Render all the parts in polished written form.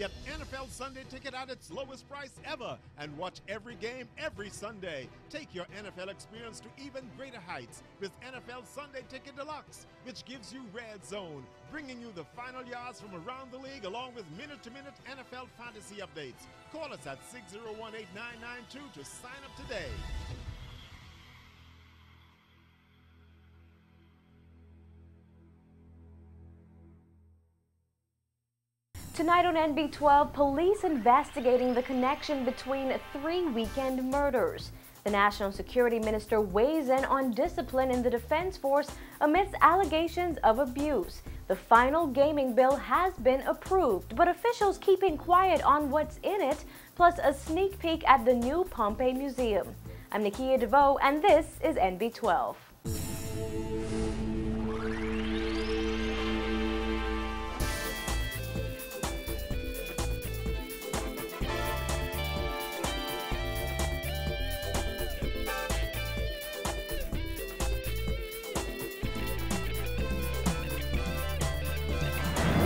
Get NFL Sunday Ticket at its lowest price ever and watch every game every Sunday. Take your NFL experience to even greater heights with NFL Sunday Ticket Deluxe, which gives you Red Zone, bringing you the final yards from around the league along with minute-to-minute NFL fantasy updates. Call us at 601-8992 to sign up today. Tonight on NB12, police investigating the connection between 3 weekend murders. The National Security Minister weighs in on discipline in the Defense Force amidst allegations of abuse. The final gaming bill has been approved, but officials keeping quiet on what's in it, plus a sneak peek at the new Pompeii Museum. I'm Nikia DeVoe, and this is NB12.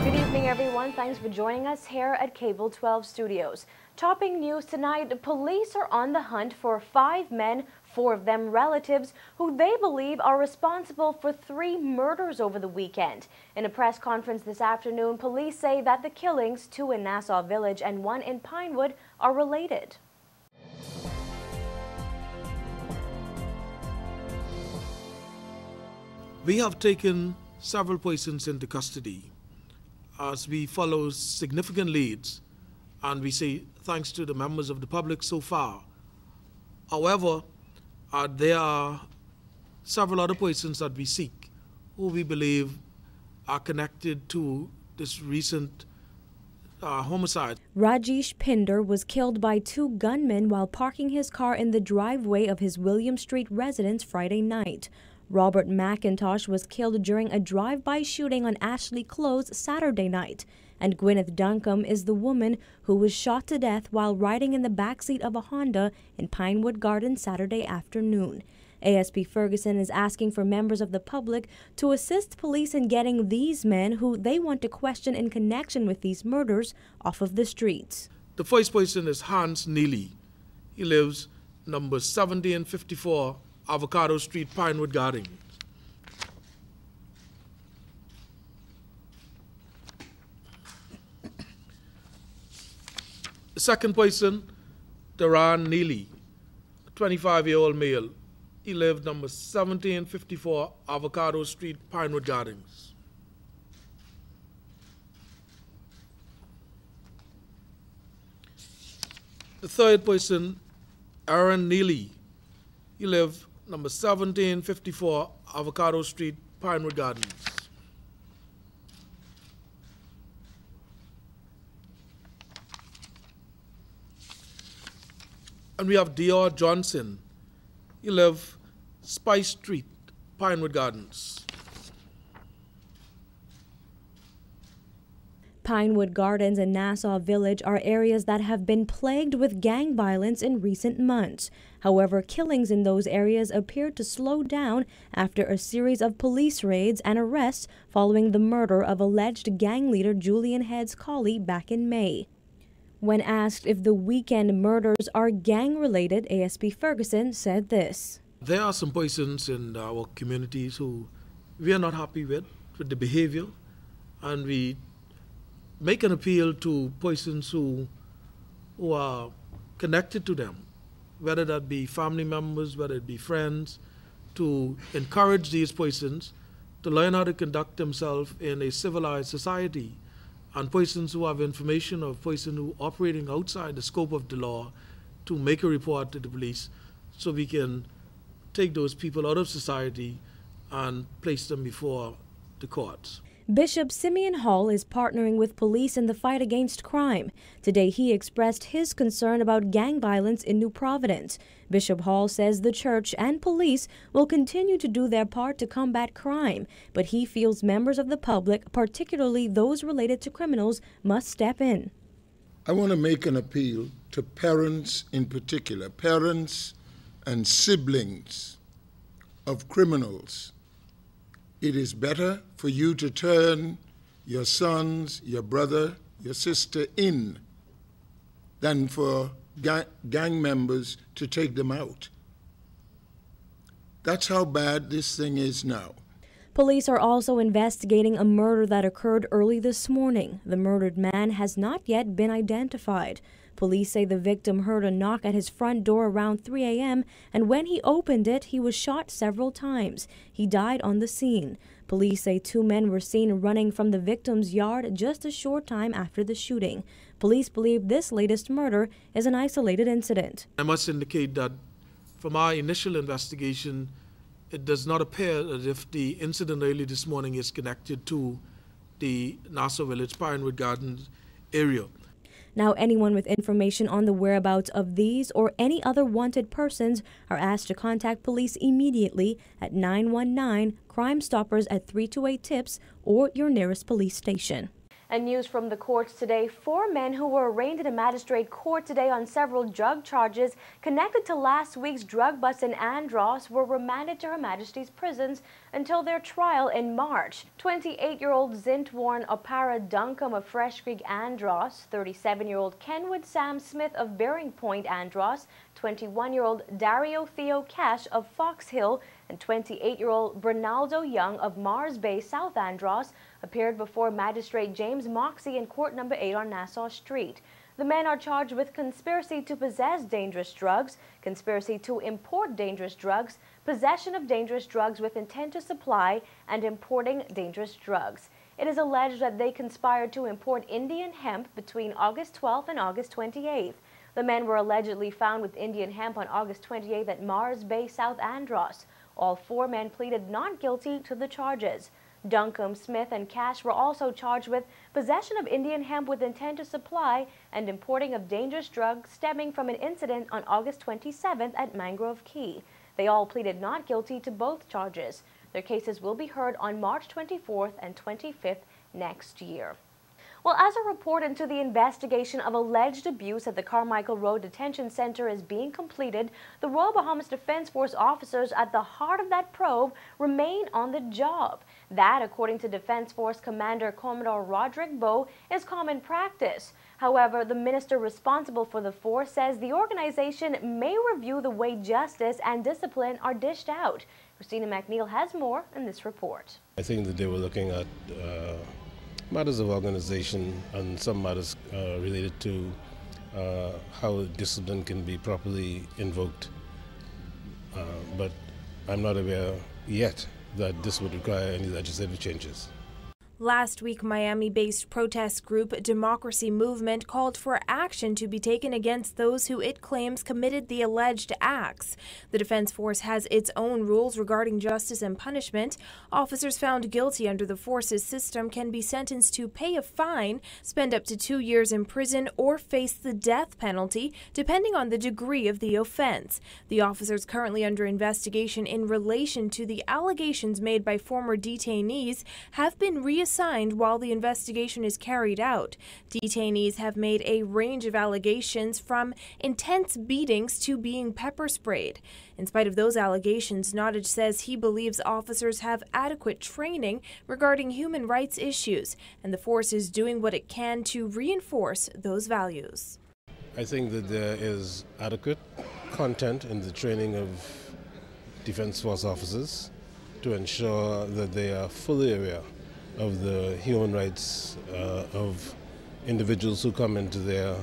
Good evening, everyone. Thanks for joining us here at Cable 12 Studios. Topping news tonight, police are on the hunt for 5 men, 4 of them relatives, who they believe are responsible for 3 murders over the weekend. In a press conference this afternoon, police say that the killings, 2 in Nassau Village and 1 in Pinewood, are related. We have taken several persons into custody as we follow significant leads, and we say thanks to the members of the public so far. However, there are several other persons that we seek who we believe are connected to this recent homicide. Rajesh Pinder was killed by 2 gunmen while parking his car in the driveway of his William Street residence Friday night. Robert McIntosh was killed during a drive-by shooting on Ashley Close Saturday night. And Gwyneth Duncombe is the woman who was shot to death while riding in the backseat of a Honda in Pinewood Gardens Saturday afternoon. ASP Ferguson is asking for members of the public to assist police in getting these men who they want to question in connection with these murders off of the streets. The first person is Hans Neely. He lives number 1754 Avocado Street, Pinewood Gardens. The second person, Duran Neely, a 25-year-old male. He lived number 1754 Avocado Street, Pinewood Gardens. The third person, Aaron Neely. He lived number 1754 Avocado Street, Pinewood Gardens. And we have Dior Johnson. He lived Spice Street, Pinewood Gardens. Pinewood Gardens and Nassau Village are areas that have been plagued with gang violence in recent months. However, killings in those areas appeared to slow down after a series of police raids and arrests following the murder of alleged gang leader Julian Heads Colley back in May. When asked if the weekend murders are gang-related, ASP Ferguson said this. There are some persons in our communities who we are not happy with the behavior, and we make an appeal to persons who are connected to them, whether that be family members, whether it be friends, to encourage these persons to learn how to conduct themselves in a civilized society. And persons who have information of persons who are operating outside the scope of the law to make a report to the police so we can take those people out of society and place them before the courts. Bishop Simeon Hall is partnering with police in the fight against crime. Today, he expressed his concern about gang violence in New Providence. Bishop Hall says the church and police will continue to do their part to combat crime, but he feels members of the public, particularly those related to criminals, must step in. I want to make an appeal to parents in particular, parents and siblings of criminals. It is better for you to turn your sons, your brother, your sister in than for gang members to take them out. That's how bad this thing is now. Police are also investigating a murder that occurred early this morning. The murdered man has not yet been identified. Police say the victim heard a knock at his front door around 3 a.m. and when he opened it, he was shot several times. He died on the scene. Police say 2 men were seen running from the victim's yard just a short time after the shooting. Police believe this latest murder is an isolated incident. I must indicate that from our initial investigation, it does not appear as if the incident early this morning is connected to the Nassau Village Pinewood Gardens area. Now, anyone with information on the whereabouts of these or any other wanted persons are asked to contact police immediately at 919 Crime Stoppers at 328 Tips or your nearest police station. And news from the courts today. 4 men who were arraigned in a magistrate court today on several drug charges connected to last week's drug bust in Andros were remanded to Her Majesty's prisons until their trial in March. 28-year-old Zintwarn Opara Duncombe of Fresh Creek, Andros, 37-year-old Kenwood Sam Smith of Bearing Point, Andros, 21-year-old Dario Theo Cash of Fox Hill, and 28-year-old Bernaldo Young of Mars Bay, South Andros, appeared before Magistrate James Moxey in Court Number 8 on Nassau Street. The men are charged with conspiracy to possess dangerous drugs, conspiracy to import dangerous drugs, possession of dangerous drugs with intent to supply, and importing dangerous drugs. It is alleged that they conspired to import Indian hemp between August 12th and August 28th. The men were allegedly found with Indian hemp on August 28th at Mars Bay, South Andros. All 4 men pleaded not guilty to the charges. Duncombe, Smith, and Cash were also charged with possession of Indian hemp with intent to supply and importing of dangerous drugs stemming from an incident on August 27th at Mangrove Key. They all pleaded not guilty to both charges. Their cases will be heard on March 24th and 25th next year. Well, as a report into the investigation of alleged abuse at the Carmichael Road Detention Center is being completed, the Royal Bahamas Defense Force officers at the heart of that probe remain on the job. That, according to Defense Force Commander Commodore Roderick Bowe, is common practice. However, the minister responsible for the force says the organization may review the way justice and discipline are dished out. Christina McNeil has more in this report. I think that they were looking at matters of organization and some matters related to how discipline can be properly invoked. But I'm not aware yet that this would require any legislative changes. Last week, Miami-based protest group Democracy Movement called for action to be taken against those who it claims committed the alleged acts. The Defense Force has its own rules regarding justice and punishment. Officers found guilty under the force's system can be sentenced to pay a fine, spend up to 2 years in prison, or face the death penalty, depending on the degree of the offense. The officers currently under investigation in relation to the allegations made by former detainees have been reassigned while the investigation is carried out. Detainees have made a range of allegations from intense beatings to being pepper sprayed. In spite of those allegations, Nottage says he believes officers have adequate training regarding human rights issues, and the force is doing what it can to reinforce those values. I think that there is adequate content in the training of Defense Force officers to ensure that they are fully aware of the human rights of individuals who come into their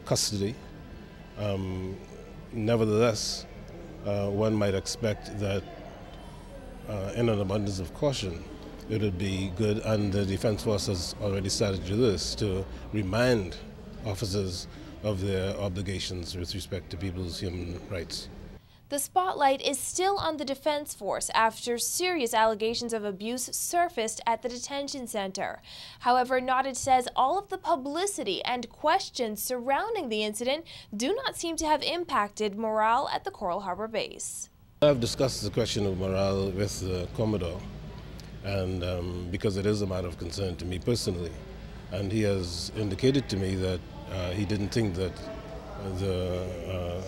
custody. Nevertheless, one might expect that in an abundance of caution, it would be good, and the Defense Force has already started to do this, to remind officers of their obligations with respect to people's human rights. The spotlight is still on the Defense Force after serious allegations of abuse surfaced at the detention center. However, Nottage says all of the publicity and questions surrounding the incident do not seem to have impacted morale at the Coral Harbor base. I've discussed the question of morale with the Commodore, and because it is a matter of concern to me personally, and he has indicated to me that he didn't think that the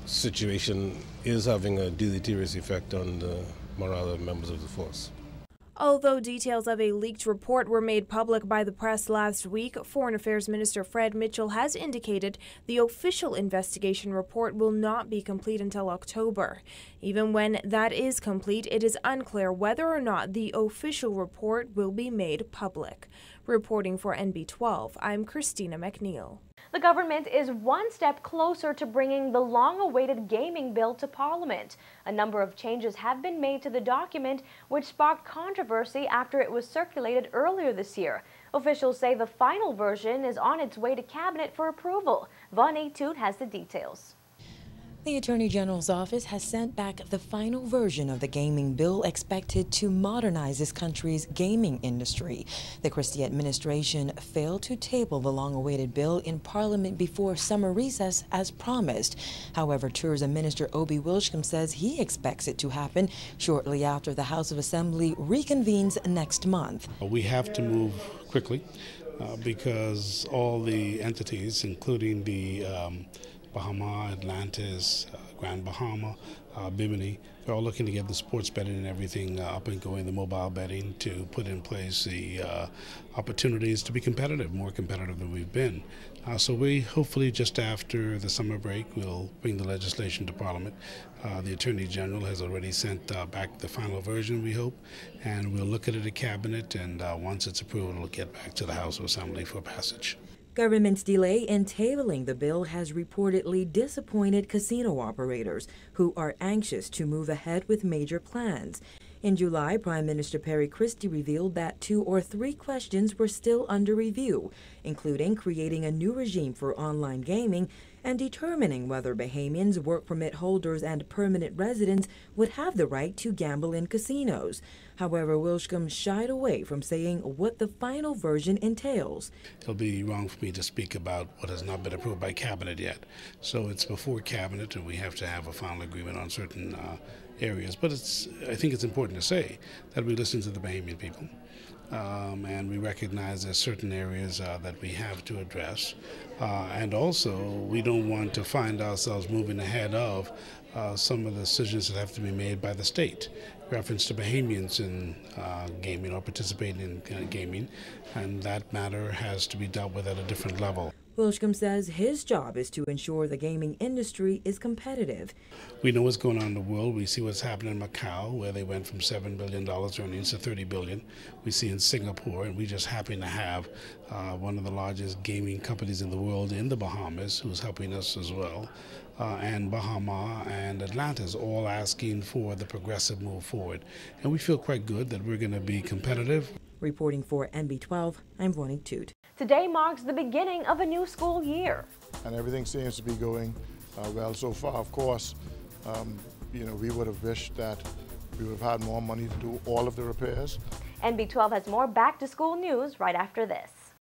situation is having a deleterious effect on the morale of members of the force. Although details of a leaked report were made public by the press last week, Foreign Affairs Minister Fred Mitchell has indicated the official investigation report will not be complete until October. Even when that is complete, it is unclear whether or not the official report will be made public. Reporting for NB12, I'm Christina McNeil. The government is one step closer to bringing the long-awaited gaming bill to Parliament. A number of changes have been made to the document, which sparked controversy after it was circulated earlier this year. Officials say the final version is on its way to Cabinet for approval. Vonnie Toot has the details. The Attorney General's office has sent back the final version of the gaming bill expected to modernize this country's gaming industry. The Christie administration failed to table the long-awaited bill in Parliament before summer recess as promised. However, Tourism Minister Obi Wilshcombe says he expects it to happen shortly after the House of Assembly reconvenes next month. We have to move quickly because all the entities, including the Bahama, Atlantis, Grand Bahama, Bimini, we're all looking to get the sports betting and everything up and going, the mobile betting, to put in place the opportunities to be competitive, more competitive than we've been. So we hopefully just after the summer break will bring the legislation to Parliament. The Attorney General has already sent back the final version, we hope, and we'll look at it at Cabinet, and once it's approved, it'll get back to the House of Assembly for passage. Government's delay in tabling the bill has reportedly disappointed casino operators who are anxious to move ahead with major plans. In July, Prime Minister Perry Christie revealed that 2 or 3 questions were still under review, including creating a new regime for online gaming and determining whether Bahamians, work permit holders, and permanent residents would have the right to gamble in casinos. However, Wilshcombe shied away from saying what the final version entails. It'll be wrong for me to speak about what has not been approved by Cabinet yet. So it's before Cabinet, and we have to have a final agreement on certain areas. But I think it's important to say that we listen to the Bahamian people. And we recognize there's certain areas that we have to address. And also, we don't want to find ourselves moving ahead of some of the decisions that have to be made by the state. Reference to Bahamians in gaming or participating in gaming, and that matter has to be dealt with at a different level. Wilshcombe says his job is to ensure the gaming industry is competitive. We know what's going on in the world. We see what's happening in Macau, where they went from $7 billion earnings to $30 billion. We see in Singapore, and we just happen to have one of the largest gaming companies in the world in the Bahamas, who's helping us as well. And Bahama and Atlantis all asking for the progressive move forward. And we feel quite good that we're going to be competitive. Reporting for NB12, I'm Vonnie Toot. Today marks the beginning of a new school year. And everything seems to be going well so far. Of course, we would have wished that we would have had more money to do all of the repairs. NB12 has more back-to-school news right after this.